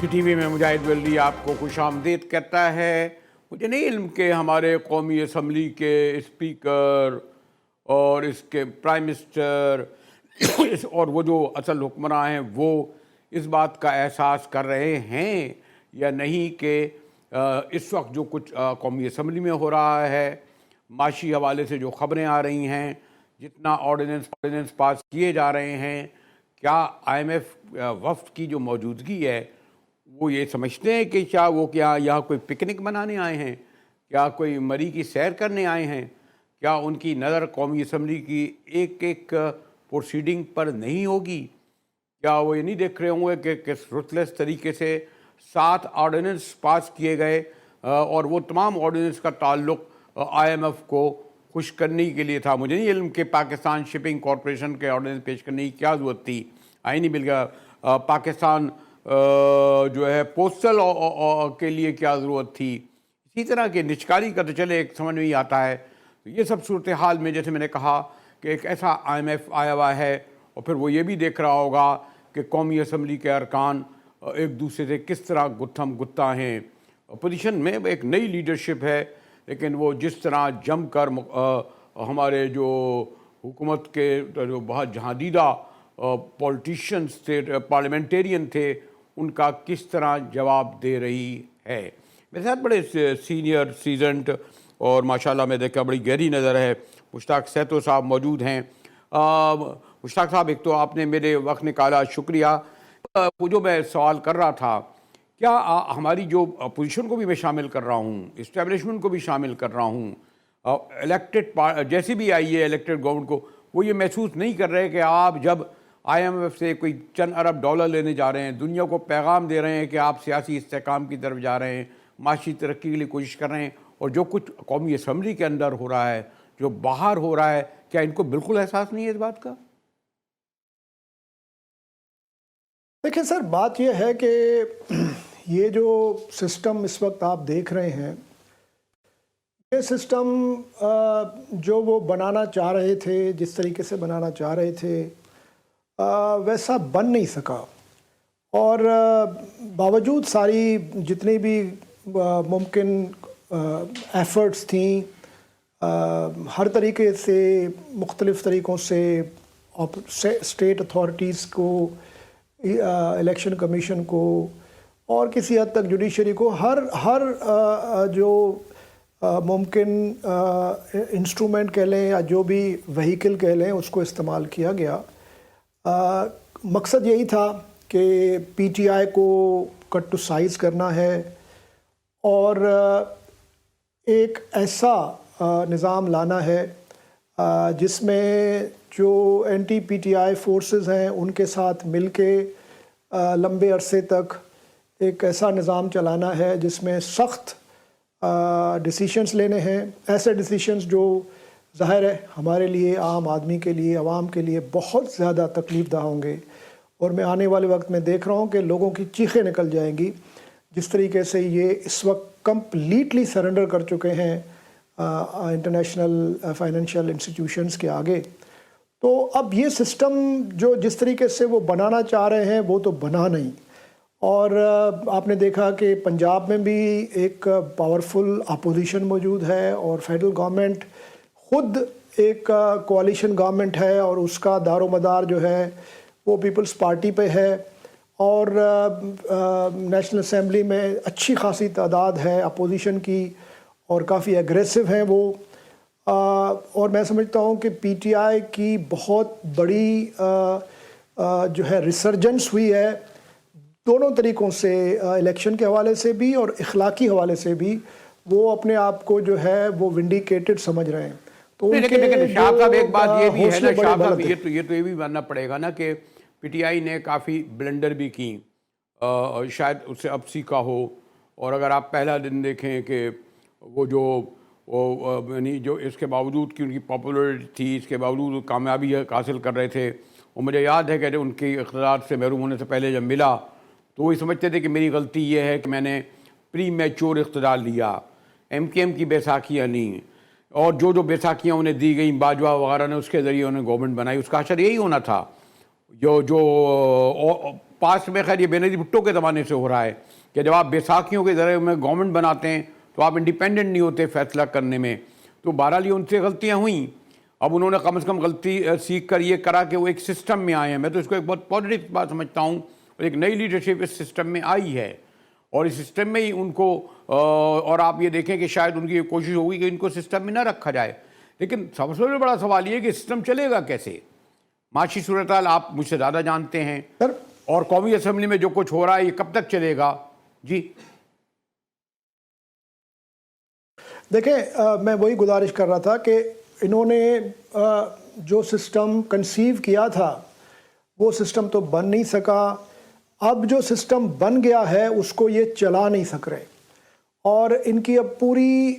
T V میں مجاہد ویلڈی آپ کو خوش آمدید کہتا ہے۔ مجھے نہیں علم کہ ہمارے قومی اسمبلی کے اسپیکر اور اس کے پرائم منسٹر اور وہ جو اصل حکمراں ہیں وہ اس بات کا احساس کر رہے ہیں یا نہیں کہ اس وقت جو کچھ قومی اسمبلی میں ہو رہا ہے، معاشی حوالے سے جو خبریں آ رہی ہیں، جتنا آرڈیننس پاس کیے جا رہے ہیں، کیا آئی ایم ایف وفد کی جو موجودگی ہے وہ یہ سمجھتے ہیں کہ کیا یہاں کوئی پکنک منانے آئے ہیں، کیا کوئی مری کی سیر کرنے آئے ہیں، کیا ان کی نظر قومی اسمبلی کی ایک ایک پروسیڈنگ پر نہیں ہوگی؟ کیا وہ یہ نہیں دیکھ رہے ہوں گے کہ کس رتلس طریقے سے 7 آرڈیننس پاس کیے گئے اور وہ تمام آرڈیننس کا تعلق آئی ایم ایف کو خوش کرنے کے لیے تھا؟ مجھے نہیں علم کہ پاکستان شپنگ کارپوریشن کے آرڈیننس پیش کرنے کی کیا ضرورت تھی، آئینی بل کا پاکستان جو ہے پوسٹل کے لیے کیا ضرورت تھی، اسی طرح کے نچکاری کا تو چلے ایک سمجھ میں ہی آتا ہے۔ تو یہ سب صورتحال میں جیسے میں نے کہا کہ ایک ایسا آئی ایم ایف آیا ہوا ہے اور پھر وہ یہ بھی دیکھ رہا ہوگا کہ قومی اسمبلی کے ارکان ایک دوسرے سے کس طرح گتھم گتا ہیں۔ اپوزیشن میں ایک نئی لیڈرشپ ہے لیکن وہ جس طرح جم کر ہمارے جو حکومت کے جو بہت جہاندیدہ پولیٹیشنز تھے، پارلیمنٹیرین تھے، ان کا کس طرح جواب دے رہی ہے۔ میرے ساتھ بڑے سینئر سیزنڈ اور ماشاءاللہ میں دیکھا بڑی گہری نظر ہے مشتاق سیتو صاحب موجود ہیں۔ مشتاق صاحب، ایک تو آپ نے میرے وقت نکالا، شکریہ۔ وہ جو میں سوال کر رہا تھا، کیا ہماری جو اپوزیشن کو بھی میں شامل کر رہا ہوں، اسٹیبلشمنٹ کو بھی شامل کر رہا ہوں، الیکٹڈ جیسی بھی آئی ہے الیکٹڈ گورنمنٹ کو، وہ یہ محسوس نہیں کر رہے کہ آپ جب آئی ایم ایف سے کوئی چند ارب ڈالر لینے جا رہے ہیں، دنیا کو پیغام دے رہے ہیں کہ آپ سیاسی استحکام کی طرف جا رہے ہیں، معاشی ترقی کے لیے کوشش کر رہے ہیں، اور جو کچھ قومی اسمبلی کے اندر ہو رہا ہے، جو باہر ہو رہا ہے، کیا ان کو بالکل احساس نہیں ہے اس بات کا؟ دیکھیں سر، بات یہ ہے کہ یہ جو سسٹم اس وقت آپ دیکھ رہے ہیں، یہ سسٹم جو وہ بنانا چاہ رہے تھے، جس طریقے سے بنانا چاہ رہے تھے، ویسا بن نہیں سکا، اور باوجود ساری جتنی بھی ممکن ایفرٹس تھیں، ہر طریقے سے مختلف طریقوں سے اسٹیٹ اتھارٹیز کو، الیکشن کمیشن کو، اور کسی حد تک جوڈیشری کو، ہر جو ممکن انسٹرومنٹ کہہ لیں یا جو بھی وہیکل کہہ لیں، اس کو استعمال کیا گیا۔ مقصد یہی تھا کہ پی ٹی آئی کو کٹ ٹو سائز کرنا ہے اور ایک ایسا نظام لانا ہے جس میں جو anti P T I forces ہیں ان کے ساتھ مل کے لمبے عرصے تک ایک ایسا نظام چلانا ہے جس میں سخت ڈیسیشنز لینے ہیں، ایسے ڈیسیشنز جو ظاہر ہے ہمارے لیے، عام آدمی کے لیے، عوام کے لیے بہت زیادہ تکلیف دہ ہوں گے، اور میں آنے والے وقت میں دیکھ رہا ہوں کہ لوگوں کی چیخیں نکل جائیں گی جس طریقے سے یہ اس وقت کمپلیٹلی سرنڈر کر چکے ہیں انٹرنیشنل فائنینشیل انسٹیٹیوشنز کے آگے۔ تو اب یہ سسٹم جو جس طریقے سے وہ بنانا چاہ رہے ہیں وہ تو بنا نہیں، اور آپ نے دیکھا کہ پنجاب میں بھی ایک پاورفل اپوزیشن موجود ہے، اور فیڈرل گورنمنٹ خود ایک کوalition گورنمنٹ ہے، اور اس کا دار و مدار جو ہے وہ پیپلز پارٹی پہ ہے، اور نیشنل اسمبلی میں اچھی خاصی تعداد ہے اپوزیشن کی، اور کافی ایگریسو ہیں وہ، اور میں سمجھتا ہوں کہ پی ٹی آئی کی بہت بڑی جو ہے ریسرجنس ہوئی ہے دونوں طریقوں سے، الیکشن کے حوالے سے بھی اور اخلاقی حوالے سے بھی۔ وہ اپنے آپ کو جو ہے وہ ونڈیکیٹڈ سمجھ رہے ہیں۔ تو لیکن شاہب صاحب ایک بات یہ بھی ہے نا، شاہب صاحب یہ تو بھی ماننا پڑے گا نا کہ پی ٹی آئی نے کافی بلنڈر بھی کی، شاید اس سے اب سیکھا ہو، اور اگر آپ پہلا دن دیکھیں کہ وہ یعنی جو اس کے باوجود کہ ان کی پاپولرٹی تھی، اس کے باوجود وہ کامیابی حاصل کر رہے تھے، اور مجھے یاد ہے کہ ان کی اقتدار سے محروم ہونے سے پہلے جب ملا تو وہ سمجھتے تھے کہ میری غلطی یہ ہے کہ میں نے پری میچور اقتدار لیا، ایم کے ایم کی بیساکھیاں لیں، اور جو بیساکھیاں انہیں دی گئیں باجوہ وغیرہ نے، اس کے ذریعے انہیں گورنمنٹ بنائی۔ اس کا اثر یہی ہونا تھا، جو پاسٹ میں خیر یہ بینظیر بھٹو کے زمانے سے ہو رہا ہے کہ جب آپ بیساکھیوں کے ذریعے میں گورنمنٹ بناتے ہیں تو آپ انڈیپینڈنٹ نہیں ہوتے فیصلہ کرنے میں. تو بہرحال یہ ان سے غلطیاں ہوئیں. اب انہوں نے کم از کم غلطی سیکھ کر یہ کرا کہ وہ ایک سسٹم میں آئے ہیں. میں تو اس کو ایک بہت پازیٹیو بات سمجھتا ہوں. ایک نئی لیڈرشپ اس سسٹم میں آئی ہے اور اس سسٹم میں ہی ان کو اور آپ یہ دیکھیں کہ شاید ان کی یہ کوشش ہوگی کہ ان کو سسٹم میں نہ رکھا جائے. لیکن سب سے بڑا سوال یہ کہ سسٹم چلے گا کیسے؟ معاشی صورتحال آپ مجھ سے زیادہ جانتے ہیں, اور قومی اسمبلی میں جو کچھ ہو رہا ہے یہ کب تک چلے گا؟ جی دیکھیں, میں وہی گزارش کر رہا تھا کہ انہوں نے جو سسٹم کنسیو کیا تھا وہ سسٹم تو بن نہیں سکا. اب جو سسٹم بن گیا ہے اس کو یہ چلا نہیں سک رہے, اور ان کی اب پوری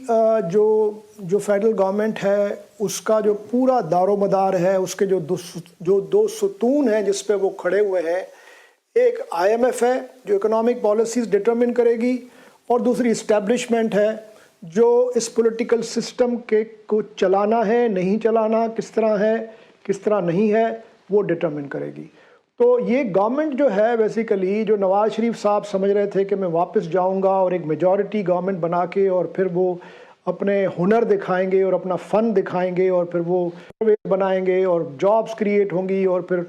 جو فیڈرل گورنمنٹ ہے اس کا جو پورا دار و مدار ہے, اس کے جو دو ستون ہیں جس پہ وہ کھڑے ہوئے ہیں, ایک آئی ایم ایف ہے جو اکنامک پالیسیز ڈٹرمن کرے گی, اور دوسری اسٹیبلشمنٹ ہے جو اس پولیٹیکل سسٹم کے کو چلانا ہے نہیں چلانا, کس طرح ہے کس طرح نہیں ہے, وہ ڈٹرمن کرے گی. تو یہ گورنمنٹ جو ہے بیسیکلی, جو نواز شریف صاحب سمجھ رہے تھے کہ میں واپس جاؤں گا اور ایک میجورٹی گورنمنٹ بنا کے اور پھر وہ اپنے ہنر دکھائیں گے اور اپنا فن دکھائیں گے اور پھر وہ بنائیں گے اور جابز کریٹ ہوں گی اور پھر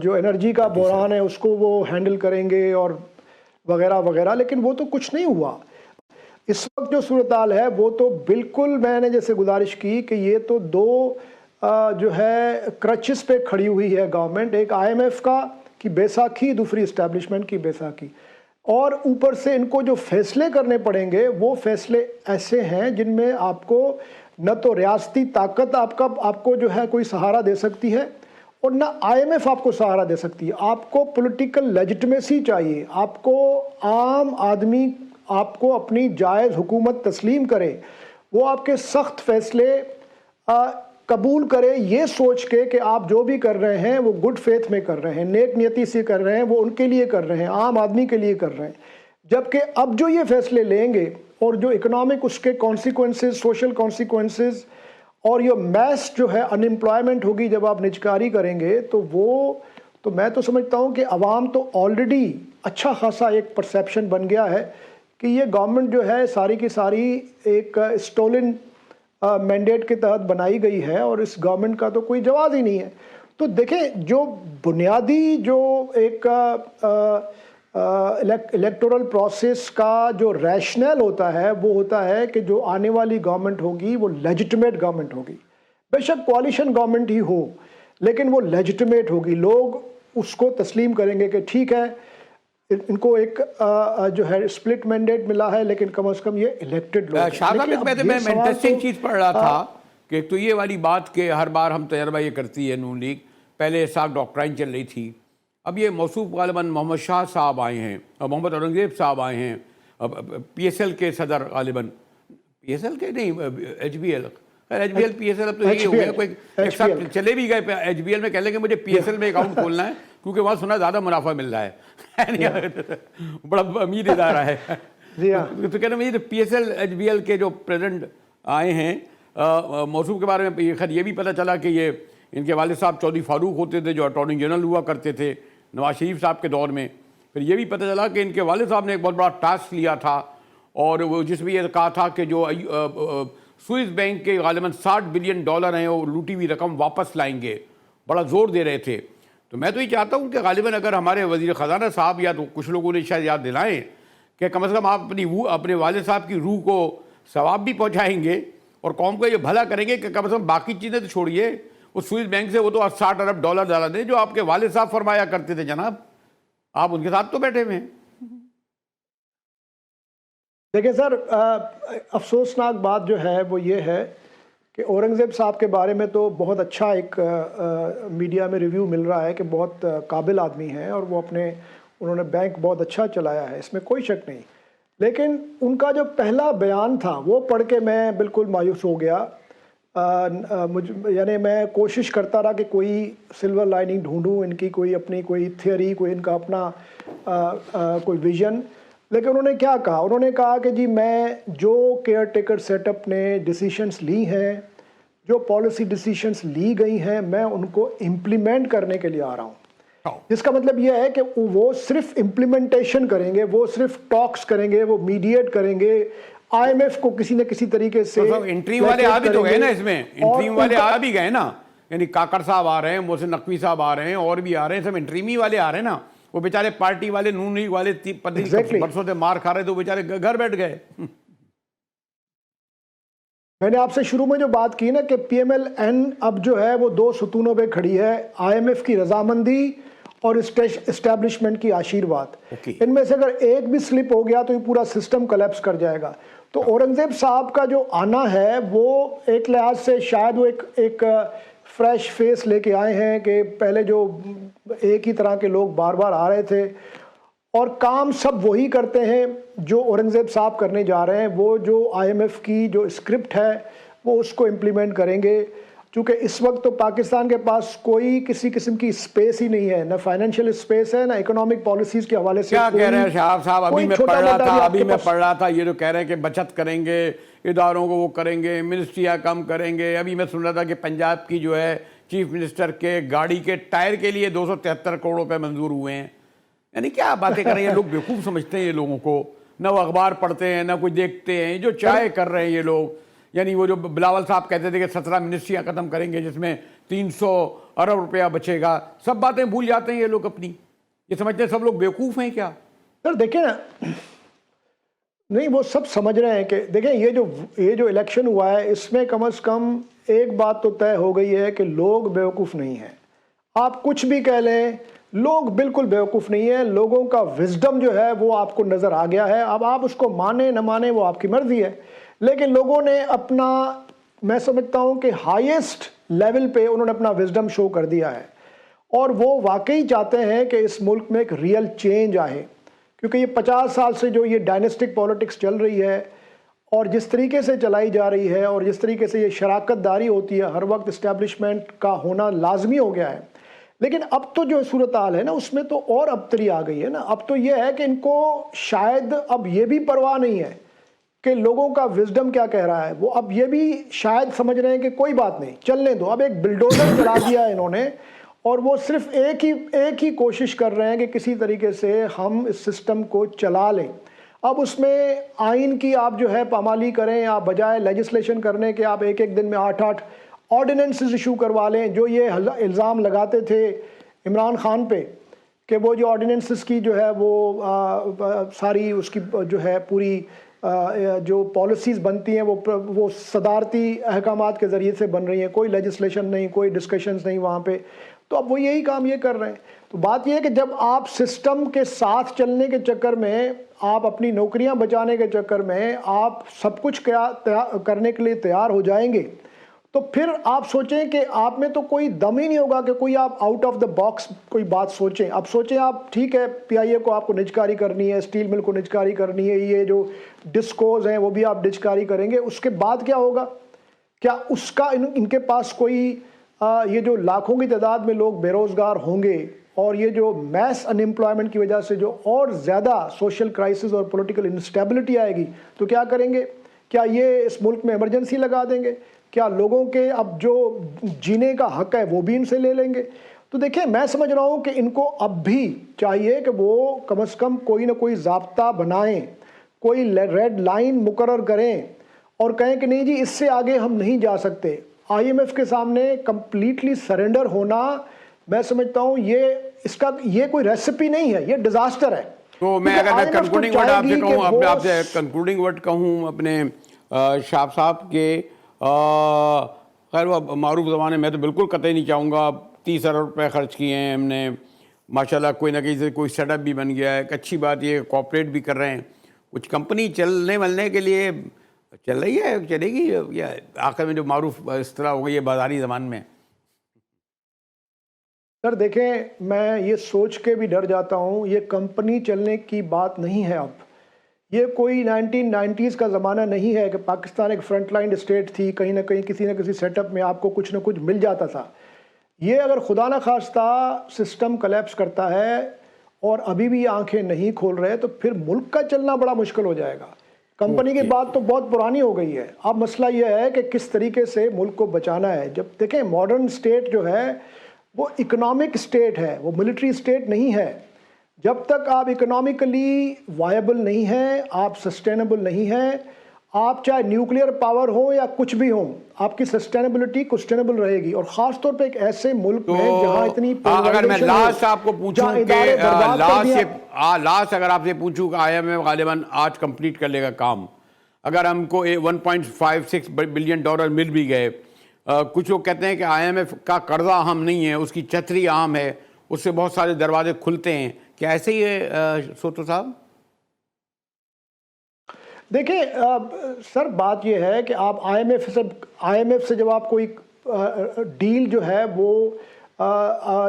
جو انرجی کا بحران ہے اس کو وہ ہینڈل کریں گے اور وغیرہ وغیرہ. لیکن وہ تو کچھ نہیں ہوا. اس وقت جو صورتحال ہے وہ تو بالکل, میں نے جیسے گزارش کی کہ یہ تو دو جو ہے کرچز پہ کھڑی ہوئی ہے گورنمنٹ, ایک آئی ایم ایف کی بیساکھی, دوسری اسٹیبلشمنٹ کی بیساکھی, اور اوپر سے ان کو جو فیصلے کرنے پڑیں گے وہ فیصلے ایسے ہیں جن میں آپ کو نہ تو ریاستی طاقت آپ کو جو ہے کوئی سہارا دے سکتی ہے, اور نہ آئی ایم ایف آپ کو سہارا دے سکتی ہے. آپ کو پولیٹیکل لیجٹمیسی چاہیے, آپ کو عام آدمی آپ کو اپنی جائز حکومت تسلیم کرے, وہ آپ کے سخت فیصلے قبول کرے یہ سوچ کے کہ آپ جو بھی کر رہے ہیں وہ گڈ فیتھ میں کر رہے ہیں, نیک نیتی سے کر رہے ہیں, وہ ان کے لیے کر رہے ہیں, عام آدمی کے لیے کر رہے ہیں. جبکہ اب جو یہ فیصلے لیں گے اور جو اکنامک اس کے کانسیکوینسز, سوشل کانسیکوینسز, اور یہ میس جو ہے ان امپلائمنٹ ہوگی جب آپ نجکاری کریں گے, تو میں تو سمجھتا ہوں کہ عوام تو آلریڈی اچھا خاصا ایک پرسیپشن بن گیا ہے کہ یہ گورنمنٹ جو ہے ساری کی ساری ایک اسٹولن مینڈیٹ کے تحت بنائی گئی ہے, اور اس گورنمنٹ کا تو کوئی جواز ہی نہیں ہے. تو دیکھیں, جو بنیادی جو ایک الیکٹورل پروسیس کا جو ریشنل ہوتا ہے وہ ہوتا ہے کہ جو آنے والی گورنمنٹ ہوگی وہ لیجٹمیٹ گورنمنٹ ہوگی. بے شک کوalition گورنمنٹ ہی ہو لیکن وہ لیجٹمیٹ ہوگی, لوگ اس کو تسلیم کریں گے کہ ٹھیک ہے ان کو ایک جو ہے اسپلٹ مینڈیٹ ملا ہے لیکن کم از کم یہ الیکٹڈ لوگ ہیں. میں انٹرسٹنگ چیز پڑھ رہا تھا کہ تو یہ والی بات کہ ہر بار ہم تجربہ یہ کرتی ہے نون لیگ, پہلے اسحاق ڈاکٹرائن چل رہی تھی, اب یہ موصوف غالباً محمد شاہ صاحب آئے ہیں, محمد اورنگزیب صاحب آئے ہیں, پی ایس ایل کے صدر غالباً, پی ایس ایل کے نہیں H B L, H B L P S L اب تو یہی ہو گیا, کوئی ایک ساتھ چلے بھی گئے ایچ بی ایل میں, کہہ لیں کہ مجھے پی ایس ایل میں اکاؤنٹ کھولنا ہے کیونکہ وہاں سنا زیادہ منافع مل رہا ہے, بڑا امیر ادارہ ہے. تو کہنا مجھے P S L H B L کے جو پریزیڈنٹ آئے ہیں موصوف کے بارے میں خیر یہ بھی پتہ چلا کہ یہ ان کے والد صاحب چودھری فاروق ہوتے تھے جو اٹارنی جنرل ہوا کرتے تھے نواز شریف صاحب کے دور میں. پھر یہ بھی پتہ چلا کہ ان کے والد صاحب نے ایک بہت بڑا ٹاسک لیا تھا, اور وہ جس میں یہ کہا تھا کہ جو سوئس بینک کے غالباً $60 بلین ہیں وہ لوٹی ہوئی رقم واپس لائیں گے, بڑا زور دے رہے تھے. تو میں تو یہ چاہتا ہوں کہ غالباً اگر ہمارے وزیر خزانہ صاحب یا تو کچھ لوگوں نے شاید یاد دلائیں کہ کم از کم آپ اپنے والد صاحب کی روح کو ثواب بھی پہنچائیں گے اور قوم کو یہ بھلا کریں گے کہ کم از کم باقی چیزیں تو چھوڑیے, وہ سوئس بینک سے وہ تو $60 ارب ڈالا دیں جو آپ کے والد صاحب فرمایا کرتے تھے. جناب آپ ان کے ساتھ تو بیٹھے ہوئے ہیں. دیکھیں سر, افسوسناک بات جو ہے وہ یہ ہے کہ اورنگزیب صاحب کے بارے میں تو بہت اچھا ایک میڈیا میں ریویو مل رہا ہے کہ بہت قابل آدمی ہیں اور وہ انہوں نے بینک بہت اچھا چلایا ہے, اس میں کوئی شک نہیں. لیکن ان کا جو پہلا بیان تھا وہ پڑھ کے میں بالکل مایوس ہو گیا. یعنی میں کوشش کرتا رہا کہ کوئی سلور لائننگ ڈھونڈوں, ان کی کوئی اپنی کوئی تھیوری, کوئی ان کا اپنا کوئی ویژن. لیکن انہوں نے کیا کہا, انہوں نے کہا کہ جی میں جو کیئر ٹیکر سیٹ اپ نے ڈیسیشنز لی ہیں, جو پالیسی ڈیسیشنز لی گئی ہیں, میں ان کو امپلیمنٹ کرنے کے لیے آ رہا ہوں. جس کا مطلب یہ ہے کہ وہ صرف امپلیمنٹیشن کریں گے, وہ صرف ٹاکس کریں گے, وہ میڈیٹ کریں گے, آئی ایم ایف کو کسی نہ کسی طریقے سے انٹریم والے آ بھی تو گئے نا اس میں, انٹریم والے آ بھی گئے نا, یعنی کاکڑ صاحب آ رہے ہیں, محسن نقوی صاحب آ رہے ہیں, اور بھی آ رہے ہیں, سب انٹریمی والے آ رہے ہیں نا. وہ بیچارے پارٹی والے نون لیگ والے برسوں سے مار کھا رہے تھے, وہ بیچارے گھر بیٹھ گئے. میں نے آپ سے شروع میں جو بات کی نا کہ پی ایم ایل این اب جو ہے وہ دو ستونوں پہ کھڑی ہے, آئی ایم ایف کی رضامندی اور اسٹیبلشمنٹ کی آشیرواد. ان میں سے اگر ایک بھی سلپ ہو گیا تو یہ پورا سسٹم کلیپس کر جائے گا. تو اورنگزیب صاحب کا جو آنا ہے وہ ایک لحاظ سے شاید وہ ایک فریش فیس لے کے آئے ہیں, کہ پہلے جو ایک ہی طرح کے لوگ بار بار آ رہے تھے اور کام سب وہی کرتے ہیں جو اورنگزیب صاحب کرنے جا رہے ہیں. وہ جو آئی ایم ایف کی جو اسکرپٹ ہے وہ اس کو امپلیمنٹ کریں گے. چونکہ اس وقت تو پاکستان کے پاس کوئی کسی قسم کی اسپیس ہی نہیں ہے, نہ فائنینشیل اسپیس ہے, نہ اکنامک پالیسیز کے حوالے سے. کیا کہہ رہے ہیں شہاب صاحب؟ ابھی میں پڑھ رہا تھا یہ جو کہہ رہے ہیں کہ بچت کریں گے, اداروں کو وہ کریں گے, منسٹریاں کم کریں گے. ابھی میں سن رہا تھا کہ پنجاب کی جو ہے چیف منسٹر کے گاڑی کے ٹائر کے لیے 273 کروڑ روپے منظور ہوئے ہیں. یعنی کیا باتیں کر رہے ہیں یہ لوگ, بیوقوف سمجھتے ہیں یہ لوگوں کو, نہ وہ اخبار پڑھتے ہیں نہ کوئی دیکھتے ہیں, جو چاہے کر رہے ہیں یہ لوگ. یعنی وہ جو بلاول صاحب کہتے تھے کہ 17 منسٹریاں ختم کریں گے جس میں 300 ارب روپیہ بچے گا, سب باتیں بھول جاتے ہیں یہ لوگ اپنی. یہ سمجھتے ہیں سب لوگ بیوقوف ہیں کیا؟ سر دیکھیں نا, نہیں وہ سب سمجھ رہے ہیں کہ دیکھیں یہ جو الیکشن ہوا ہے اس میں کم از کم ایک بات تو طے ہو گئی ہے کہ لوگ بیوقوف نہیں ہیں. آپ کچھ بھی کہہ لیں, لوگ بالکل بیوقوف نہیں ہیں. لوگوں کا وزڈم جو ہے وہ آپ کو نظر آ گیا ہے. اب آپ اس کو مانیں نہ مانیں وہ آپ کی مرضی ہے, لیکن لوگوں نے اپنا, میں سمجھتا ہوں کہ ہائیسٹ لیول پہ انہوں نے اپنا وزڈم شو کر دیا ہے, اور وہ واقعی چاہتے ہیں کہ اس ملک میں ایک ریئل چینج آئے. کیونکہ یہ 50 سال سے جو یہ ڈائنسٹک پالیٹکس چل رہی ہے اور جس طریقے سے چلائی جا رہی ہے اور جس طریقے سے یہ شراکت داری ہوتی ہے, ہر وقت اسٹیبلشمنٹ کا ہونا لازمی ہو گیا ہے. لیکن اب تو جو صورتحال ہے نا اس میں تو اور ابتری آ گئی ہے نا. اب تو یہ ہے کہ ان کو شاید اب یہ بھی پرواہ نہیں ہے کہ لوگوں کا وزڈم کیا کہہ رہا ہے. وہ اب یہ بھی شاید سمجھ رہے ہیں کہ کوئی بات نہیں, چلنے دو. اب ایک بلڈوزر چلا دیا ہے انہوں نے, اور وہ صرف ایک ہی کوشش کر رہے ہیں کہ کسی طریقے سے ہم اس سسٹم کو چلا لیں. اب اس میں آئین کی آپ جو ہے پامالی کریں, آپ بجائے لیجسلیشن کرنے کے آپ ایک دن میں 8 آرڈیننسز ایشو کروا لیں. جو یہ الزام لگاتے تھے عمران خان پہ کہ وہ جو آرڈیننسز کی جو ہے وہ ساری اس کی جو ہے پوری جو پالیسیز بنتی ہیں وہ صدارتی احکامات کے ذریعے سے بن رہی ہیں, کوئی لیجسلیشن نہیں, کوئی ڈسکشنز نہیں وہاں پہ. تو اب وہ یہی کام یہ کر رہے ہیں. تو بات یہ ہے کہ جب آپ سسٹم کے ساتھ چلنے کے چکر میں, آپ اپنی نوکریاں بچانے کے چکر میں آپ سب کچھ کرنے کے لیے تیار ہو جائیں گے, تو پھر آپ سوچیں کہ آپ میں تو کوئی دم ہی نہیں ہوگا کہ کوئی آپ آؤٹ آف دا باکس کوئی بات سوچیں. اب سوچیں آپ, ٹھیک ہے پی آئی اے کو آپ کو نجکاری کرنی ہے, اسٹیل مل کو نجکاری کرنی ہے, یہ جو ڈسکوز ہیں وہ بھی آپ نجکاری کریں گے. اس کے بعد کیا ہوگا؟ کیا اس کا ان کے پاس کوئی یہ جو لاکھوں کی تعداد میں لوگ بے روزگار ہوں گے اور یہ جو میس ان امپلائمنٹ کی وجہ سے جو اور زیادہ سوشل کرائسس اور پولیٹیکل انسٹیبلٹی آئے گی, تو کیا کریں گے؟ کیا یہ اس ملک میں ایمرجنسی لگا دیں گے؟ کیا لوگوں کے اب جو جینے کا حق ہے وہ بھی ان سے لے لیں گے؟ تو دیکھیں میں سمجھ رہا ہوں کہ ان کو اب بھی چاہیے کہ وہ کم از کم کوئی نہ کوئی ضابطہ بنائیں, کوئی ریڈ لائن مقرر کریں اور کہیں کہ نہیں جی اس سے آگے ہم نہیں جا سکتے. آئی ایم ایف کے سامنے کمپلیٹلی سرنڈر ہونا, میں سمجھتا ہوں یہ کوئی ریسیپی نہیں ہے, یہ ڈیزاسٹر ہے. تو میں اگر کنکلوڈنگ ورڈ آپ سے کہوں, آپ سے کنکلوڈنگ ورڈ کہوں اپنے شاپ صاحب کے, خیر وہ معروف زمانے میں تو بالکل قطعی نہیں چاہوں گا. 30 ارب روپے خرچ کیے ہیں ہم نے, ماشاءاللہ کوئی نہ کہیں سے کوئی سیٹ اپ بھی بن گیا ہے. ایک اچھی بات یہ کوآپریٹ بھی کر رہے ہیں. کچھ کمپنی چلنے ولنے کے لیے چل رہی ہے, چلے گی, یا آخر میں جو معروف اس طرح ہو گئی ہے بازاری زمان میں. سر دیکھیں میں یہ سوچ کے بھی ڈر جاتا ہوں, یہ کمپنی چلنے کی بات نہیں ہے. اب یہ کوئی 1990s کا زمانہ نہیں ہے کہ پاکستان ایک فرنٹ لائن اسٹیٹ تھی, کہیں نہ کہیں کسی نہ کسی سیٹ اپ میں آپ کو کچھ نہ کچھ مل جاتا تھا. یہ اگر خدا نہ خواستہ سسٹم کلیپس کرتا ہے اور ابھی بھی آنکھیں نہیں کھول رہے تو پھر ملک کا چلنا بڑا مشکل ہو جائے گا. کمپنی کی بات تو بہت پرانی ہو گئی ہے. اب مسئلہ یہ ہے کہ کس طریقے سے ملک کو بچانا ہے. جب دیکھیں ماڈرن اسٹیٹ جو ہے وہ اکنامک اسٹیٹ ہے، وہ ملٹری اسٹیٹ نہیں ہے۔ جب تک آپ اکنامکلی وائبل نہیں ہیں، آپ سسٹینیبل نہیں ہیں، آپ چاہے نیوکلیئر پاور ہو یا کچھ بھی ہوں، آپ کی سسٹینیبلٹی کوسٹینیبل رہے گی، اور خاص طور پہ ایک ایسے ملک تو میں جہاں اتنی اگر میں پولرائزیشن ہو، لاسٹ آپ کو پوچھوں جہاں کہ ادارے برباد کر دیا۔ لاسٹ اگر آپ سے پوچھوں کہ آئی ایم ایف غالباً آج کمپلیٹ کر لے گا کام، اگر ہم کو 1.56 بلین ڈالر مل بھی گئے، کچھ لوگ کہتے ہیں کہ آئی ایم ایف کا قرضہ اہم نہیں ہے، اس کی چھتری اہم ہے، اس سے بہت سارے دروازے کھلتے ہیں، کیا ایسے ہی ہے سوتو صاحب؟ دیکھیں سر، بات یہ ہے کہ آپ آئی ایم ایف سے جب آپ کوئی ڈیل جو ہے وہ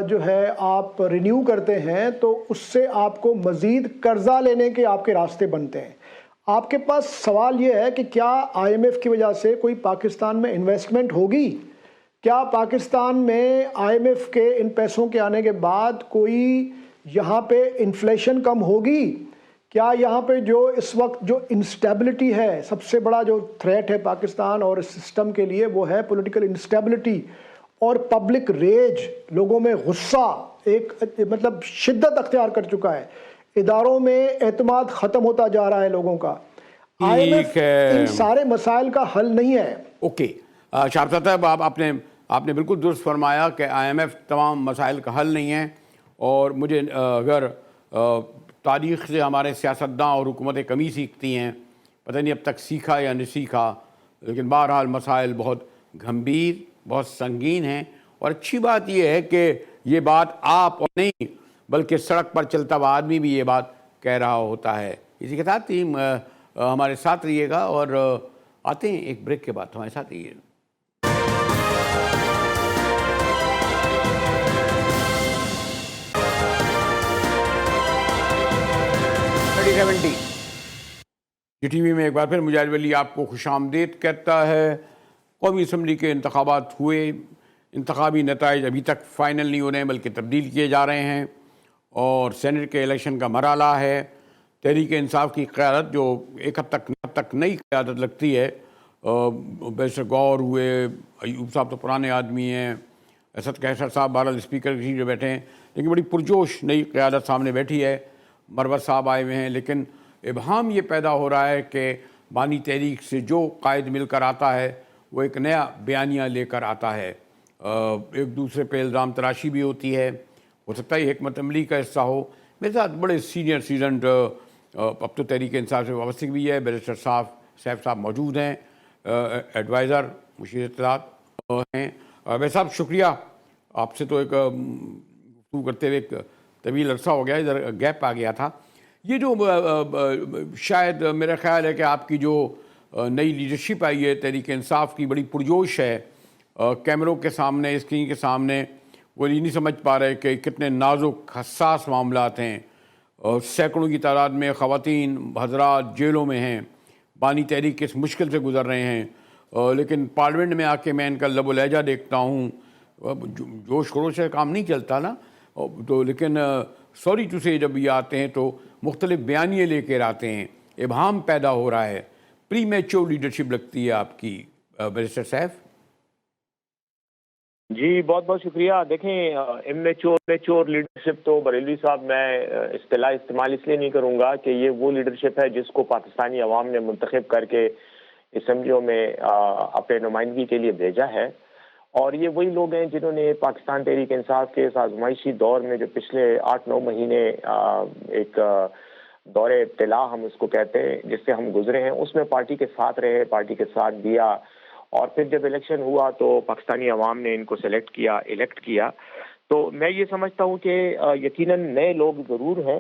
جو ہے آپ رینیو کرتے ہیں، تو اس سے آپ کو مزید قرضہ لینے کے آپ کے راستے بنتے ہیں۔ آپ کے پاس سوال یہ ہے کہ کیا آئی ایم ایف کی وجہ سے کوئی پاکستان میں انویسٹمنٹ ہوگی؟ کیا پاکستان میں آئی ایم ایف کے ان پیسوں کے آنے کے بعد کوئی یہاں پہ انفلیشن کم ہوگی؟ کیا یہاں پہ جو اس وقت جو انسٹیبلٹی ہے، سب سے بڑا جو تھریٹ ہے پاکستان اور اس سسٹم کے لیے، وہ ہے پولیٹیکل انسٹیبلٹی اور پبلک ریج، لوگوں میں غصہ ایک مطلب شدت اختیار کر چکا ہے، اداروں میں اعتماد ختم ہوتا جا رہا ہے لوگوں کا۔ آئی ایم ایف ٹھیک ہے، ان سارے مسائل کا حل نہیں ہے۔ اوکے شاہد صاحب، آپ نے بالکل درست فرمایا کہ آئی ایم ایف تمام مسائل کا حل نہیں ہے، اور مجھے اگر تاریخ سے ہمارے سیاستداں اور حکومتیں کمی سیکھتی ہیں، پتہ نہیں اب تک سیکھا یا نہیں سیکھا، لیکن بہرحال مسائل بہت گھمبیر، بہت سنگین ہیں، اور اچھی بات یہ ہے کہ یہ بات آپ اور نہیں بلکہ سڑک پر چلتا ہوا آدمی بھی یہ بات کہہ رہا ہوتا ہے۔ اسی کے ساتھ ہی ہمارے ساتھ رہیے گا، اور آتے ہیں ایک بریک کے بعد، ہمارے ساتھ رہیے۔ 3070 جی ٹی وی میں ایک بار پھر مجاہد ولی آپ کو خوش آمدید کہتا ہے۔ قومی اسمبلی کے انتخابات ہوئے، انتخابی نتائج ابھی تک فائنل نہیں ہو رہے ہیں بلکہ تبدیل کیے جا رہے ہیں، اور سینٹ کے الیکشن کا مرحلہ ہے۔ تحریک انصاف کی قیادت، جو ایک حد تک نئی قیادت لگتی ہے، بیشتر غور ہوئے، ایوب صاحب تو پرانے آدمی ہیں، اسد قیصر صاحب بہرحال اسپیکر کی سیٹ پہ بیٹھے ہیں، لیکن بڑی پرجوش نئی قیادت سامنے بیٹھی ہے، مروت صاحب آئے ہوئے ہیں، لیکن ابہام یہ پیدا ہو رہا ہے کہ بانی تحریک سے جو قائد مل کر آتا ہے وہ ایک نیا بیانیہ لے کر آتا ہے، ایک دوسرے پہ الزام تراشی بھی ہوتی ہے، ہو سکتا ہے حکمت عملی کا حصہ ہو۔ میرے ساتھ بڑے سینئر سیزنڈ اب تو تحریک انصاف سے وابستگی بھی ہے، بیرسٹر سیف صاحب موجود ہیں، ایڈوائزر مشیر اطلاعات ہیں۔ ویسے صاحب شکریہ، آپ سے تو ایک گفتگو کرتے ہوئے ایک طویل عرصہ ہو گیا، ادھر گیپ آ گیا تھا۔ یہ جو شاید میرا خیال ہے کہ آپ کی جو نئی لیڈرشپ آئی ہے تحریک انصاف کی، بڑی پرجوش ہے، کیمروں کے سامنے، اسکرین کے سامنے وہ یہ نہیں سمجھ پا رہے کہ کتنے نازک حساس معاملات ہیں، سینکڑوں کی تعداد میں خواتین حضرات جیلوں میں ہیں، بانی تحریک اس مشکل سے گزر رہے ہیں، لیکن پارلیمنٹ میں آ کے میں ان کا لب و لہجہ دیکھتا ہوں، جوش خروش سے کام نہیں چلتا نا، تو لیکن سوری ٹو سے جب یہ آتے ہیں تو مختلف بیانیے لے کر آتے ہیں، ابہام پیدا ہو رہا ہے، پری میچور لیڈرشپ لگتی ہے آپ کی بیرسٹر سیف۔ جی بہت بہت شکریہ۔ دیکھیں میچور لیڈرشپ تو بریلوی صاحب میں اصطلاح استعمال اس لیے نہیں کروں گا کہ یہ وہ لیڈرشپ ہے جس کو پاکستانی عوام نے منتخب کر کے اسمبلیوں میں اپنے نمائندگی کے لیے بھیجا ہے، اور یہ وہی لوگ ہیں جنہوں نے پاکستان تحریک انصاف کے اس آزمائشی دور میں جو پچھلے 8-9 مہینے ایک دور ابتلا ہم اس کو کہتے ہیں جس سے ہم گزرے ہیں، اس میں پارٹی کے ساتھ رہے، پارٹی کے ساتھ دیا، اور پھر جب الیکشن ہوا تو پاکستانی عوام نے ان کو الیکٹ کیا۔ تو میں یہ سمجھتا ہوں کہ یقیناً نئے لوگ ضرور ہیں،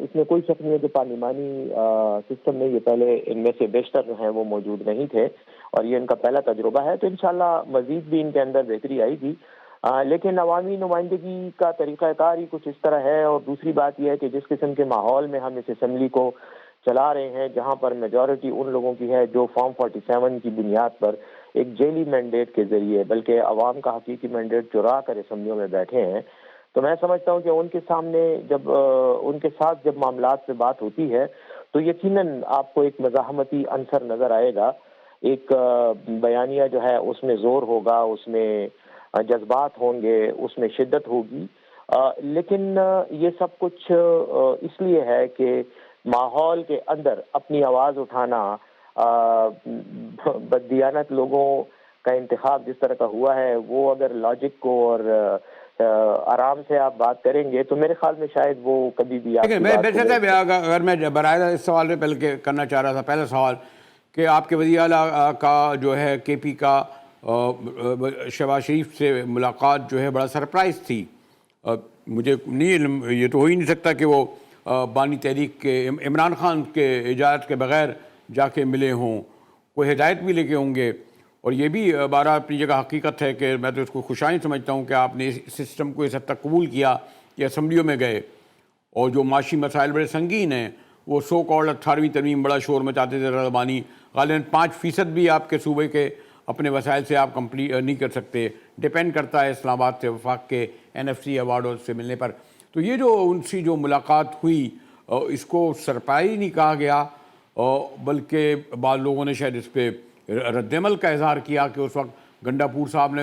اس میں کوئی شک نہیں ہے کہ پارلیمانی سسٹم میں یہ پہلے ان میں سے بیشتر جو ہیں وہ موجود نہیں تھے، اور یہ ان کا پہلا تجربہ ہے، تو انشاءاللہ مزید بھی ان کے اندر بہتری آئے گی، لیکن عوامی نمائندگی کا طریقہ کار ہی کچھ اس طرح ہے۔ اور دوسری بات یہ ہے کہ جس قسم کے ماحول میں ہم اس اسمبلی کو چلا رہے ہیں، جہاں پر میجورٹی ان لوگوں کی ہے جو فارم 47 کی بنیاد پر ایک جیلی مینڈیٹ کے ذریعے بلکہ عوام کا حقیقی مینڈیٹ چرا کر اسمبلیوں میں بیٹھے ہیں، تو میں سمجھتا ہوں کہ ان کے سامنے جب ان کے ساتھ جب معاملات پہ بات ہوتی ہے تو یقیناً آپ کو ایک مزاحمتی عنصر نظر آئے گا، ایک بیانیہ جو ہے اس میں زور ہوگا، اس میں جذبات ہوں گے، اس میں شدت ہوگی، لیکن یہ سب کچھ اس لیے ہے کہ ماحول کے اندر اپنی آواز اٹھانا، بددیانت لوگوں کا انتخاب جس طرح کا ہوا ہے، وہ اگر لاجک کو اور آرام سے آپ بات کریں گے تو میرے خیال میں شاید وہ کبھی بھی آپ کی بات کو اگر میں براہ راست اس سوال میں پہلے کرنا چاہ رہا تھا، پہلا سوال کہ آپ کے وزیر اعلیٰ کا جو ہے کے پی کا شہباز شریف سے ملاقات جو ہے بڑا سرپرائز تھی. مجھے نہیں علم، یہ تو ہو ہی نہیں سکتا کہ وہ بانی تحریک کے عمران خان کے اجازت کے بغیر جا کے ملے ہوں، کوئی ہدایت بھی لے کے ہوں گے. اور یہ بھی بارہ اپنی جگہ حقیقت ہے کہ میں تو اس کو خوشائن سمجھتا ہوں کہ آپ نے اس سسٹم کو اس حد تک قبول کیا کہ اسمبلیوں میں گئے اور جو معاشی مسائل بڑے سنگین ہیں وہ سو کالڈ 18ویں ترمیم بڑا شور مچاتے تھے رضوانی، غالباً 5% بھی آپ کے صوبے کے اپنے وسائل سے آپ کمپلیٹ نہیں کر سکتے، ڈیپینڈ کرتا ہے اسلام آباد سے وفاق کے NFC ایوارڈوں سے ملنے پر. تو یہ جو ان سے جو ملاقات ہوئی اس کو سرپرائز نہیں کہا گیا، بلکہ بعض لوگوں نے شاید اس پہ رد عمل کا اظہار کیا کہ اس وقت گنڈا پور صاحب نے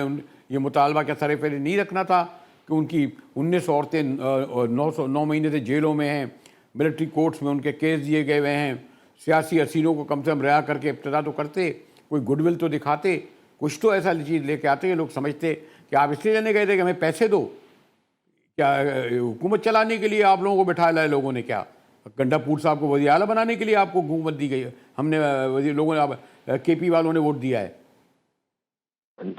یہ مطالبہ کیا سر پہلے نہیں رکھنا تھا کہ ان کی 19 عورتیں 9 مہینے سے جیلوں میں ہیں، ملٹری کورٹس میں ان کے کیس دیے گئے ہوئے ہیں، سیاسی اسیروں کو کم سے کم رہا کر کے ابتدا تو کرتے، کوئی گڈ ول تو دکھاتے، کچھ تو ایسا چیز لے کے آتے. لوگ سمجھتے کہ آپ اس لیے جانے گئے تھے کہ ہمیں پیسے دو، کیا حکومت چلانے کے لیے آپ لوگوں کو بٹھا لائے لوگوں نے؟ کیا گنڈا پور صاحب کو وزیر اعلیٰ بنانے کے لیے آپ کو حکومت دی گئی؟ ہم نے لوگوں نے کے پی والوں نے ووٹ دیا ہے.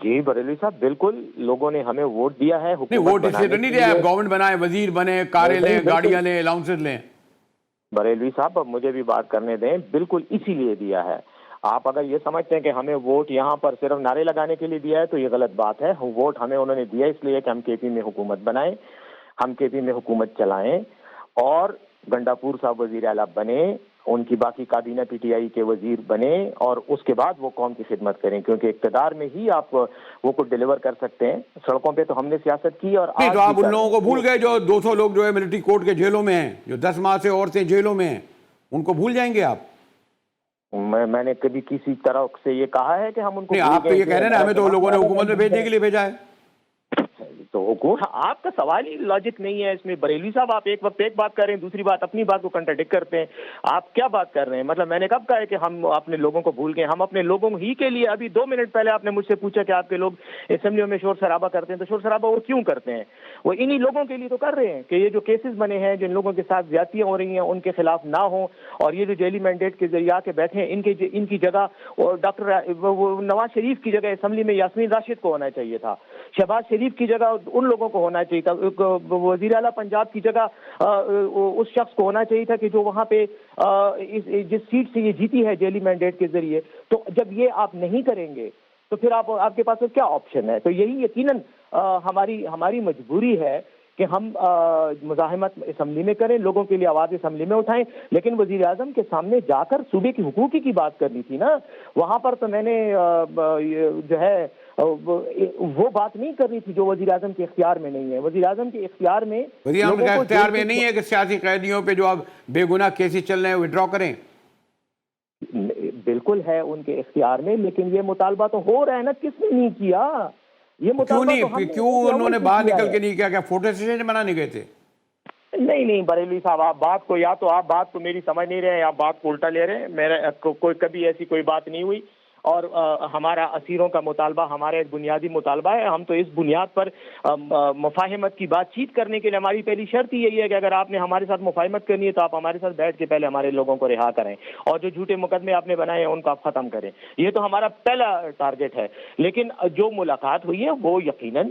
جی بریلوی صاحب، بالکل لوگوں نے ہمیں ووٹ دیا ہے. نہیں، ووٹ اس لیے تو نہیں دیا ہے گورنمنٹ بنائے، وزیر بنے، کاریں لیں، گاڑیاں لیں، الاؤنسز لیں. بریلوی صاحب اب مجھے بھی بات کرنے دیں. بالکل اسی لیے دیا ہے. آپ اگر یہ سمجھتے ہیں کہ ہمیں ووٹ یہاں پر صرف نعرے لگانے کے لیے دیا ہے تو یہ غلط بات ہے. ووٹ ہمیں انہوں نے دیا اس لیے کہ ہم کے پی میں حکومت بنائیں، ہم کے پی میں حکومت چلائیں اور گنڈا پور صاحب وزیر اعلیٰ بنے، ان کی باقی کابینہ پی ٹی آئی کے وزیر بنے اور اس کے بعد وہ قوم کی خدمت کریں، کیونکہ اقتدار میں ہی آپ وہ کچھ ڈیلیور کر سکتے ہیں. سڑکوں پہ تو ہم نے سیاست کی اور نہیں تو آپ ان لوگوں کو بھول گئے جو 200 لوگ جو ہے ملٹری کورٹ کے جیلوں میں ہیں، جو 10 ماہ سے عورتیں جیلوں میں ہیں، ان کو بھول جائیں گے آپ؟ میں نے کبھی کسی طرح سے یہ کہا ہے کہ ہم ان کو نہیں، آپ تو یہ کہہ رہے ہیں نا ہمیں تو لوگوں نے حکومت میں بھیجنے کے لیے بھیجا ہے. تو حکومت، آپ کا سوال ہی لاجک نہیں ہے اس میں. بریلوی صاحب آپ ایک وقت ایک بات کر رہے ہیں، دوسری بات اپنی بات کو کنٹراڈکٹ کرتے ہیں. آپ کیا بات کر رہے ہیں؟ مطلب میں نے کب کہا ہے کہ ہم اپنے لوگوں کو بھول گئے؟ ہم اپنے لوگوں ہی کے لیے، ابھی 2 منٹ پہلے آپ نے مجھ سے پوچھا کہ آپ کے لوگ اسمبلیوں میں شور شرابہ کرتے ہیں، تو شور شرابہ وہ کیوں کرتے ہیں؟ وہ انہی لوگوں کے لیے تو کر رہے ہیں کہ یہ جو کیسز بنے ہیں، جن لوگوں کے ساتھ زیادتیاں ہو رہی ہیں ان کے خلاف نہ ہوں، اور یہ جو جیلی مینڈیٹ کے ذریعہ کے بیٹھے ہیں ان کی جگہ ڈاکٹر نواز شریف کی جگہ اسمبلی میں یاسمین راشد کو ہونا چاہیے تھا، شہباز شریف کی جگہ ان لوگوں کو ہونا چاہیے تھا، وزیر اعلیٰ پنجاب کی جگہ اس شخص کو ہونا چاہیے تھا کہ جو وہاں پہ جس سیٹ سے یہ جیتی ہے جیلی مینڈیٹ کے ذریعے. تو جب یہ آپ نہیں کریں گے تو پھر آپ کے پاس کیا آپشن ہے؟ تو یہی یقیناً ہماری مجبوری ہے کہ ہم مزاحمت اسمبلی میں کریں، لوگوں کے لیے آواز اسمبلی میں اٹھائیں، لیکن وزیر اعظم کے سامنے جا کر صوبے کی حقوق کی بات کرنی تھی نا. وہاں پر تو میں نے جو ہے وہ بات نہیں کرنی تھی جو وزیر اعظم کے اختیار میں نہیں ہے. وزیر اعظم کے اختیار میں، وزیر اعظم کے اختیار میں نہیں ہے کہ سیاسی قیدیوں پہ جو اب بے گناہ کیسز چل رہے ہیں وڈرا کریں. بالکل ہے ان کے اختیار میں، لیکن یہ مطالبہ تو ہو رہا ہے نا. کس نے نہیں کیا یہ مطالبہ؟ کیوں انہوں نے باہر نکل کے نہیں کیا؟ کیا فوٹو سیشن بنانے گئے تھے؟ نہیں بریلوی صاحب، آپ بات کو یا تو آپ بات کو میری سمجھ نہیں رہے ہیں، آپ بات کو الٹا لے رہے ہیں. میرا کبھی ایسی کوئی بات نہیں ہوئی، اور ہمارا اسیروں کا مطالبہ ہمارا ایک بنیادی مطالبہ ہے. ہم تو اس بنیاد پر مفاہمت کی بات چیت کرنے کے لیے ہماری پہلی شرط ہی یہی ہے کہ اگر آپ نے ہمارے ساتھ مفاہمت کرنی ہے تو آپ ہمارے ساتھ بیٹھ کے پہلے ہمارے لوگوں کو رہا کریں، اور جو جھوٹے مقدمے آپ نے بنائے ہیں ان کو آپ ختم کریں. یہ تو ہمارا پہلا ٹارگٹ ہے. لیکن جو ملاقات ہوئی ہے وہ یقیناً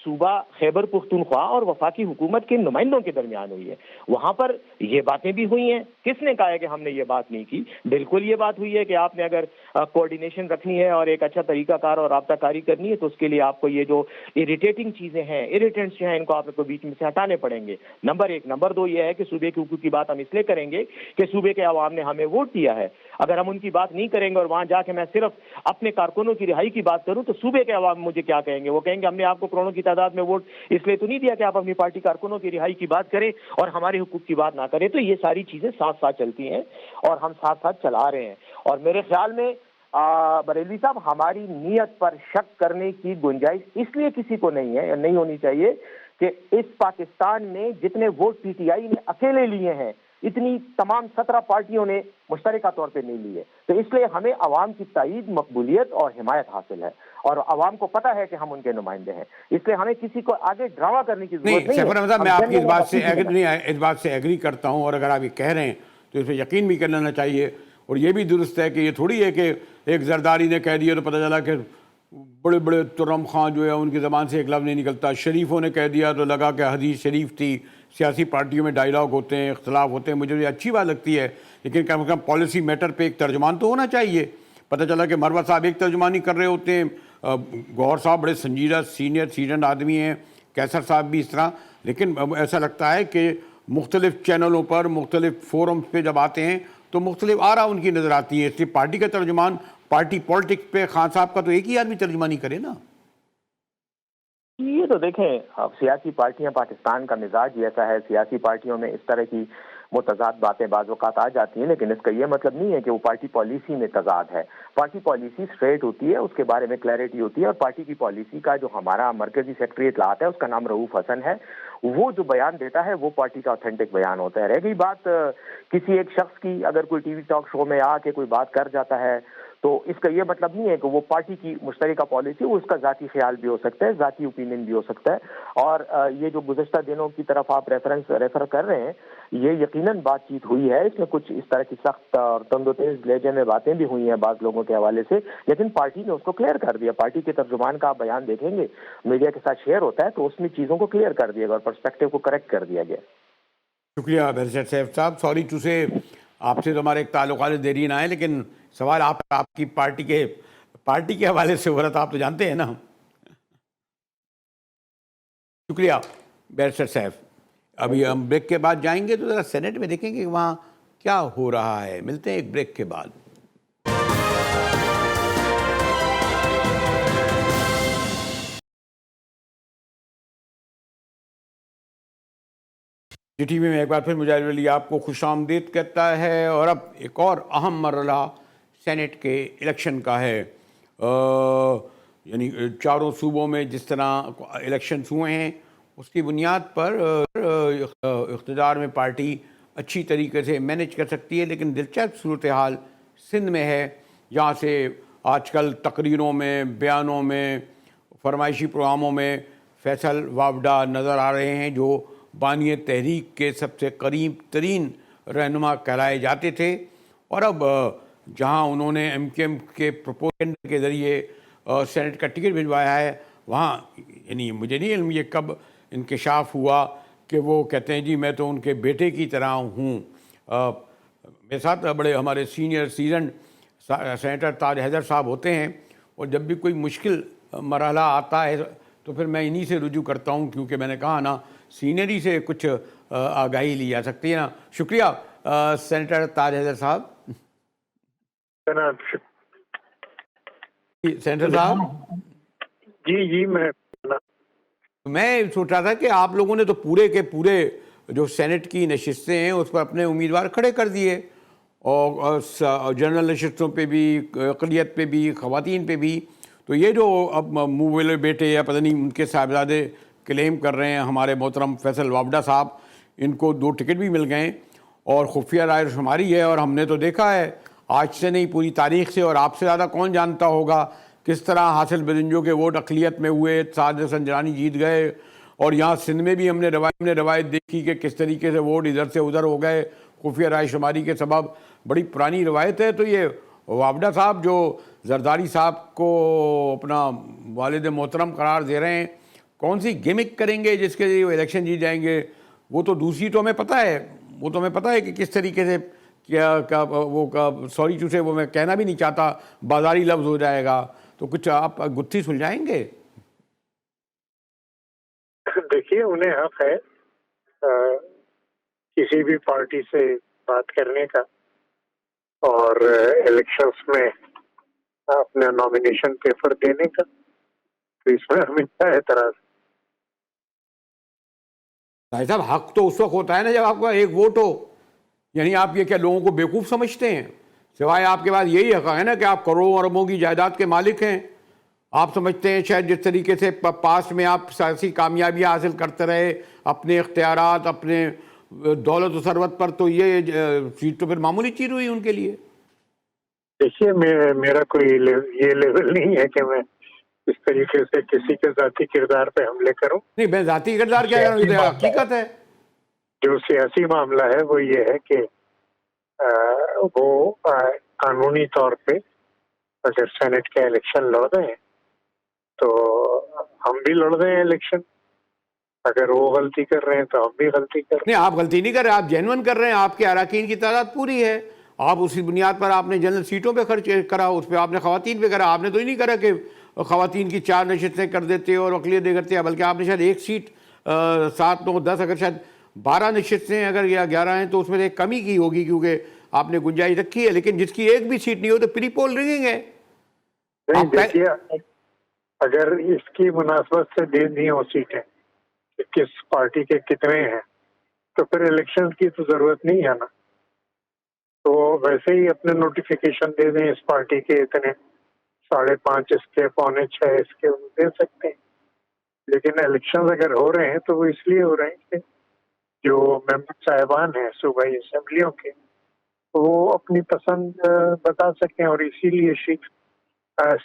صوبہ خیبر پختونخوا اور وفاقی حکومت کے نمائندوں کے درمیان ہوئی ہے. وہاں پر یہ باتیں بھی ہوئی ہیں. کس نے کہا ہے کہ ہم نے یہ بات نہیں کی؟ بالکل یہ بات ہوئی ہے کہ آپ نے اگر کوآرڈینیشن رکھنی ہے اور ایک اچھا طریقہ کار اور رابطہ کاری کرنی ہے تو اس کے لیے آپ کو یہ جو اریٹیٹنگ چیزیں ہیں، اریٹنٹس جو ہیں، ان کو آپ کو بیچ میں سے ہٹانے پڑیں گے. نمبر 1. نمبر 2 یہ ہے کہ صوبے کے حقوق کی بات ہم اس لیے کریں گے کہ صوبے کے عوام نے ہمیں ووٹ دیا ہے. اگر ہم ان کی بات نہیں کریں گے اور وہاں جا کے میں صرف اپنے کارکنوں کی رہائی کی بات کروں تو صوبے کے عوام مجھے کیا کہیں گے؟ وہ کہیں گے ہم نے آپ کو کروڑوں کی تعداد میں ووٹ اس لیے تو نہیں دیا کہ آپ اپنی پارٹی کارکنوں کی رہائی کی بات کریں اور ہمارے حقوق کی بات نہ کریں. تو یہ ساری چیزیں ساتھ ساتھ چلتی ہیں اور ہم ساتھ ساتھ چلا رہے ہیں. اور میرے خیال میں بریلوی صاحب ہماری نیت پر شک کرنے کی گنجائش اس لیے کسی کو نہیں ہے یا نہیں ہونی چاہیے کہ اس پاکستان میں جتنے ووٹ پی ٹی آئی نے اکیلے لیے ہیں اتنی تمام 17 پارٹیوں نے مشترکہ طور پہ نہیں لیے. تو اس لیے ہمیں عوام کی تائید، مقبولیت اور حمایت حاصل ہے اور عوام کو پتہ ہے کہ ہم ان کے نمائندے ہیں. اس لیے ہمیں کسی کو آگے ڈرامہ کرنے کی ضرورت نہیں سیف الرحمن صاحب، میں آپ کی اس بات سے ایگری کرتا ہوں، اور اگر آپ یہ کہہ رہے ہیں تو اس پہ یقین بھی کر لینا چاہیے. اور یہ بھی درست ہے کہ یہ تھوڑی ہے کہ ایک زرداری نے کہہ دیا تو پتہ چلا کہ بڑے بڑے ترم خان جو ہے ان کی زبان سے ایک لفظ نہیں نکلتا، شریفوں نے کہہ دیا تو لگا کہ حدیث شریف تھی. سیاسی پارٹیوں میں ڈائیلاگ ہوتے ہیں، اختلاف ہوتے ہیں، مجھے یہ اچھی بات لگتی ہے، لیکن کم از کم پالیسی میٹر پہ ایک ترجمان تو ہونا چاہیے. پتہ چلا کہ مروہ صاحب ایک ترجمانی کر رہے ہوتے ہیں، گوہر صاحب بڑے سنجیدہ سینئر آدمی ہیں، کیسر صاحب بھی اس طرح. لیکن ایسا لگتا ہے کہ مختلف چینلوں پر، مختلف فورمز پہ جب آتے ہیں تو مختلف آراء ان کی نظر آتی ہیں. اس لیے پارٹی کا ترجمان پارٹی پولیٹکس پہ خان صاحب کا تو ایک ہی آدمی ترجمانی کرے نا. یہ تو دیکھیں، سیاسی پارٹیاں، پاکستان کا مزاج ہی ایسا ہے، سیاسی پارٹیوں میں اس طرح کی متضاد باتیں بعض اوقات آ جاتی ہیں، لیکن اس کا یہ مطلب نہیں ہے کہ وہ پارٹی پالیسی میں تضاد ہے. پارٹی پالیسی اسٹریٹ ہوتی ہے، اس کے بارے میں کلیئرٹی ہوتی ہے، اور پارٹی کی پالیسی کا جو ہمارا مرکزی سیکرٹری اطلاعات ہے اس کا نام رؤوف حسن ہے، وہ جو بیان دیتا ہے وہ پارٹی کا اوتھینٹک بیان ہوتا ہے. رہ گئی بات کسی ایک شخص کی، اگر کوئی ٹی وی ٹاک شو میں آ کے کوئی بات کر جاتا ہے تو اس کا یہ مطلب نہیں ہے کہ وہ پارٹی کی مشترکہ پالیسی، وہ اس کا ذاتی خیال بھی ہو سکتا ہے، ذاتی اوپینین بھی ہو سکتا ہے. اور یہ جو گزشتہ دنوں کی طرف آپ ریفر کر رہے ہیں، یہ یقیناً بات چیت ہوئی ہے، اس میں کچھ اس طرح کی سخت اور تند و تیز لہجے میں باتیں بھی ہوئی ہیں بعض لوگوں کے حوالے سے، لیکن پارٹی نے اس کو کلیئر کر دیا. پارٹی کے ترجمان کا آپ بیان دیکھیں گے، میڈیا کے ساتھ شیئر ہوتا ہے تو اس میں چیزوں کو کلیئر کر دیا گیا اور پرسپیکٹو کو کریکٹ کر دیا گیا. شکریہ بحثیت سیف صاحب. سوری ٹو سے آپ سے تو ہمارے ایک تعلقات دیری نہ آئے، لیکن سوال آپ کی پارٹی کے حوالے سے ہو رہا تھا، آپ تو جانتے ہیں نا. شکریہ بیرسٹر سیف. ابھی ہم بریک کے بعد جائیں گے تو ذرا سینٹ میں دیکھیں گے وہاں کیا ہو رہا ہے. ملتے ہیں ایک بریک کے بعد. جی ٹی وی میں ایک بار پھر مجاہد علی آپ کو خوش آمدید کہتا ہے. اور اب ایک اور اہم مرحلہ سینٹ کے الیکشن کا ہے. یعنی چاروں صوبوں میں جس طرح الیکشنز ہوئے ہیں اس کی بنیاد پر اقتدار میں پارٹی اچھی طریقے سے مینیج کر سکتی ہے، لیکن دلچسپ صورتحال سندھ میں ہے. یہاں سے آج کل تقریروں میں، بیانوں میں، فرمائشی پروگراموں میں فیصل وابڈا نظر آ رہے ہیں، جو بانی تحریک کے سب سے قریب ترین رہنما کہلائے جاتے تھے. اور اب جہاں انہوں نے ایم کیو ایم کے پروپوگنڈا کے ذریعے سینٹ کا ٹکٹ بھجوایا ہے، وہاں یعنی مجھے نہیں علم یہ کب انکشاف ہوا کہ وہ کہتے ہیں جی میں تو ان کے بیٹے کی طرح ہوں. میرے ساتھ بڑے ہمارے سینئر سیزنڈ سینیٹر تاج حیدر صاحب ہوتے ہیں، اور جب بھی کوئی مشکل مرحلہ آتا ہے تو پھر میں انہی سے رجوع کرتا ہوں، کیونکہ میں نے کہا نا سینئری سے کچھ آگاہی لی جا سکتی ہے نا. شکریہ سینیٹر تاج حیدر صاحب. سینیٹر صاحب جی میں سوچ رہا تھا کہ آپ لوگوں نے تو پورے کے پورے جو سینٹ کی نشستیں ہیں اس پر اپنے امیدوار کھڑے کر دیے، اور جنرل نشستوں پہ بھی، اقلیت پہ بھی، خواتین پہ بھی. تو یہ جو اب منہ والے بیٹے یا پتہ نہیں ان کے صاحبزادے کلیم کر رہے ہیں، ہمارے محترم فیصل وابڈا صاحب، ان کو 2 ٹکٹ بھی مل گئے اور خفیہ رائے شماری ہے. اور ہم نے تو دیکھا ہے آج سے نہیں پوری تاریخ سے، اور آپ سے زیادہ کون جانتا ہوگا کس طرح حاصل بدنجوں کے ووٹ اقلیت میں ہوئے، سعد حسن جرانی جیت گئے. اور یہاں سندھ میں بھی ہم نے روایت دیکھی کہ کس طریقے سے ووٹ ادھر سے ادھر ہو گئے خفیہ رائے شماری کے سبب. بڑی پرانی روایت ہے. تو یہ وابڈا صاحب جو زرداری صاحب کو اپنا والد محترم قرار دے رہے ہیں، کون سی گیمک کریں گے جس کے ذریعے وہ الیکشن جیت جائیں گے؟ وہ تو دوسری تو ہمیں پتہ ہے کہ کس طریقے سے سوری چوسے وہ میں کہنا بھی نہیں چاہتا، بازاری لفظ ہو جائے گا. تو کچھ آپ گتھی سلجھائیں گے؟ دیکھیے، انہیں حق ہے کسی بھی پارٹی سے بات کرنے کا اور الیکشنز میں اپنا نامینیشن پیپر دینے کا، تو اس میں ہمیں کیا اعتراض؟ بھائی صاحب، حق تو اس وقت ہوتا ہے نا جب آپ کا ایک ووٹ ہو. یعنی آپ یہ کیا لوگوں کو بیوقوف سمجھتے ہیں؟ سوائے آپ کے پاس یہی حق ہے نا کہ آپ کروڑوں اربوں کی جائیداد کے مالک ہیں. آپ سمجھتے ہیں شاید جس طریقے سے پاسٹ میں آپ سیاسی کامیابیاں حاصل کرتے رہے اپنے اختیارات اپنے دولت و ثروت پر, تو یہ سیٹ تو پھر معمولی چیز ہوئی ان کے لیے. دیکھیے میرا کوئی یہ لیول نہیں ہے کہ میں اس طریقے سے کسی کے ذاتی کردار پہ حملے کروں. نہیں میں ذاتی کردار کیا کروں, یہ حقیقت ہے. جو سیاسی معاملہ ہے وہ یہ ہے کہ وہ قانونی طور پہ اگر سینٹ کے الیکشن لڑ رہے ہیں تو ہم بھی لڑ رہے ہیں الیکشن. اگر وہ غلطی کر رہے ہیں تو ہم بھی غلطی کر رہے ہیں. نہیں آپ غلطی نہیں کر رہے, آپ جینون کر رہے ہیں. آپ کے اراکین کی تعداد پوری ہے. آپ اسی بنیاد پر آپ نے جنرل سیٹوں پہ خرچ کرا, اس پہ آپ نے خواتین پہ کرا. آپ نے تو ہی نہیں کرا کہ خواتین کی 4 نشستیں کر دیتے اور اقلیت دے کرتے, بلکہ آپ نے شاید ایک سیٹ 7 9 10 اگر شاید 12 نشستیں اگر یا 11 ہیں تو اس میں ایک کمی کی ہوگی کیونکہ آپ نے گنجائش رکھی ہے. لیکن جس کی ایک بھی سیٹ نہیں ہو تو پری پول رنگنگ ہے. نہیں دیکھیے اگر اس کی مناسبت سے دے دی ہو سیٹیں کہ کس پارٹی کے کتنے ہیں تو پھر الیکشن کی تو ضرورت نہیں ہے نا. تو ویسے ہی اپنے نوٹیفیکیشن دے دیں اس پارٹی کے اتنے 5.5 اس کے 6.25 اس کے دے سکتے ہیں. لیکن الیکشن اگر ہو رہے ہیں تو وہ اس لیے ہو رہے ہیں کہ جو ممبر صاحبان ہیں صوبائی اسمبلیوں کے وہ اپنی پسند بتا سکیں, اور اسی لیے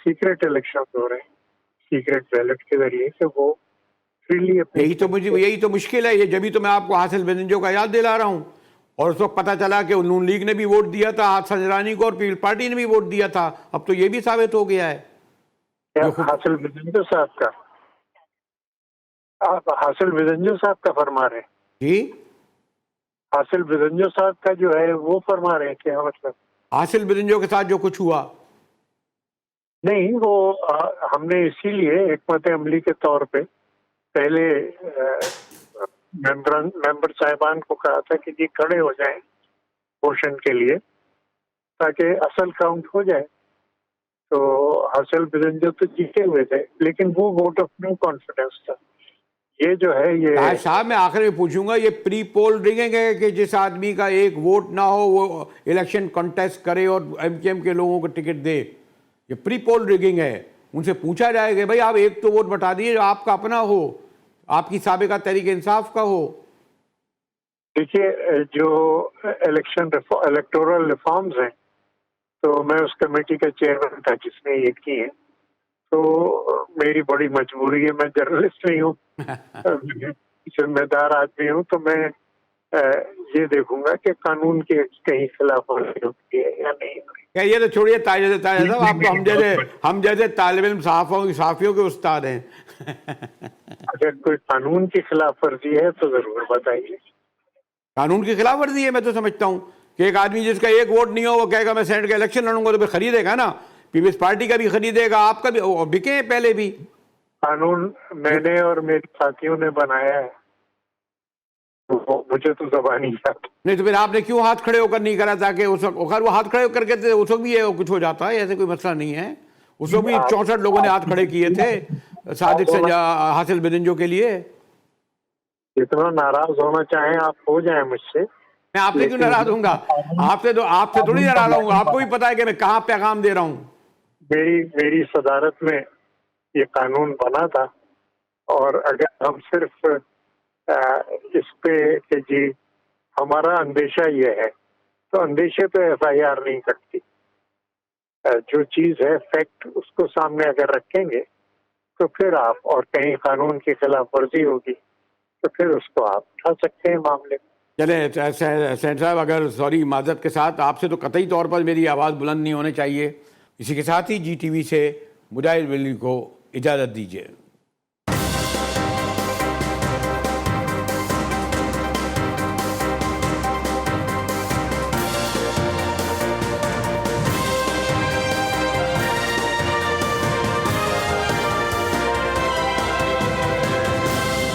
سیکریٹ الیکشن ہو رہے ہیں سیکریٹ بیلٹ کے ذریعے کہ وہ فریلی اپنی. یہی تو مشکل ہے. یہ جبھی تو میں آپ کو حاصل بدنجو کا یاد دلا رہا ہوں. اور اس وقت پتہ چلا کہ نون لیگ نے بھی ووٹ دیا تھا سنجرانی کو اور پیپل پارٹی نے بھی ووٹ دیا تھا. اب تو یہ بھی ثابت ہو گیا ہے. حاصل بدنجو صاحب کا آپ حاصل بدنجو صاحب کا فرما رہے ہیں. جی حاصل بدنجو صاحب کا جو ہے وہ فرما رہے ہیں کیا مطلب حاصل بدنجو کے ساتھ جو کچھ ہوا نہیں, وہ ہم نے اسی لیے حکمت عملی کے طور پہ پہلے ممبر صاحبان کو کہا تھا کہ جی کھڑے ہو جائیں موشن کے لیے تاکہ اصل کاؤنٹ ہو جائے. تو حاصل بدنجو تو جیتے ہوئے تھے لیکن وہ ووٹ آف نو کانفیڈنس تھا. یہ جو ہے یہ صاحب میں آخر میں پوچھوں گا, یہ پری پول رنگنگ ہے کہ جس آدمی کا ایک ووٹ نہ ہو وہ الیکشن کنٹیسٹ کرے اور ایم کیو ایم کے لوگوں کو ٹکٹ دے. یہ پری پول رنگنگ ہے. ان سے پوچھا جائے گا بھائی آپ ایک تو ووٹ بتا دیجیے جو آپ کا اپنا ہو, آپ کی سابقہ تحریک انصاف کا ہو. دیکھیے جو الیکٹورل ریفارمز ہیں تو میں اس کمیٹی کا چیئرمین تھا جس نے یہ کی ہے. تو میری بڑی مجبوری ہے, میں جرنلسٹ نہیں ہوں ذمہ دار آدمی ہوں, تو میں یہ دیکھوں گا کہ قانون کے کہیں خلاف ورزی ہوتی ہے یا نہیں. یہ تو چھوڑیے تاجر صاحب, آپ کو ہم جیسے طالب علم صحافیوں کے استاد ہیں. اگر کوئی قانون کی خلاف ورزی ہے تو ضرور بتائیے. قانون کی خلاف ورزی ہے میں تو سمجھتا ہوں کہ ایک آدمی جس کا ایک ووٹ نہیں ہو وہ کہے گا میں سینٹ کا الیکشن لڑوں گا تو پھر خریدے گا نا, پیپلز پارٹی کا بھی خریدے گا, آپ کا بھی, بکے ہیں پہلے بھی. قانون میں نے اور میرے ساتھیوں نے بنایا ہے, مجھے تو زبان نہیں آتی. نہیں تو پھر آپ نے کیوں ہاتھ کھڑے ہو کر نہیں کرا تاکہ اس وقت اگر وہ ہاتھ کھڑے ہو کر کے اس وقت بھی کچھ ہو جاتا ہے, ایسے کوئی مسئلہ نہیں ہے. اس وقت بھی 64 لوگوں نے ہاتھ کھڑے کیے تھے صادق حاصل بدنجو کے لیے. جتنا ناراض ہونا چاہیں آپ ہو جائیں مجھ سے, میں آپ سے کیوں ناراض ہوں گا؟ آپ سے تھوڑی ناراض ہوں گا. آپ کو بھی پتا ہے کہ میں کہاں پیغام دے رہا ہوں. میری صدارت میں یہ قانون بنا تھا, اور اگر ہم صرف اس پہ کہ جی ہمارا اندیشہ یہ ہے تو اندیشے پہ ایف آئی آر نہیں کرتی. جو چیز ہے فیکٹ اس کو سامنے اگر رکھیں گے تو پھر آپ, اور کہیں قانون کی خلاف ورزی ہوگی تو پھر اس کو آپ اٹھا سکتے ہیں معاملے میں. چلے سینٹ صاحب, اگر سوری معذرت کے ساتھ آپ سے تو قطعی طور پر میری آواز بلند نہیں ہونے چاہیے. اسی کے ساتھ ہی جی ٹی وی سے مجاہد ولی کو اجازت دیجیے.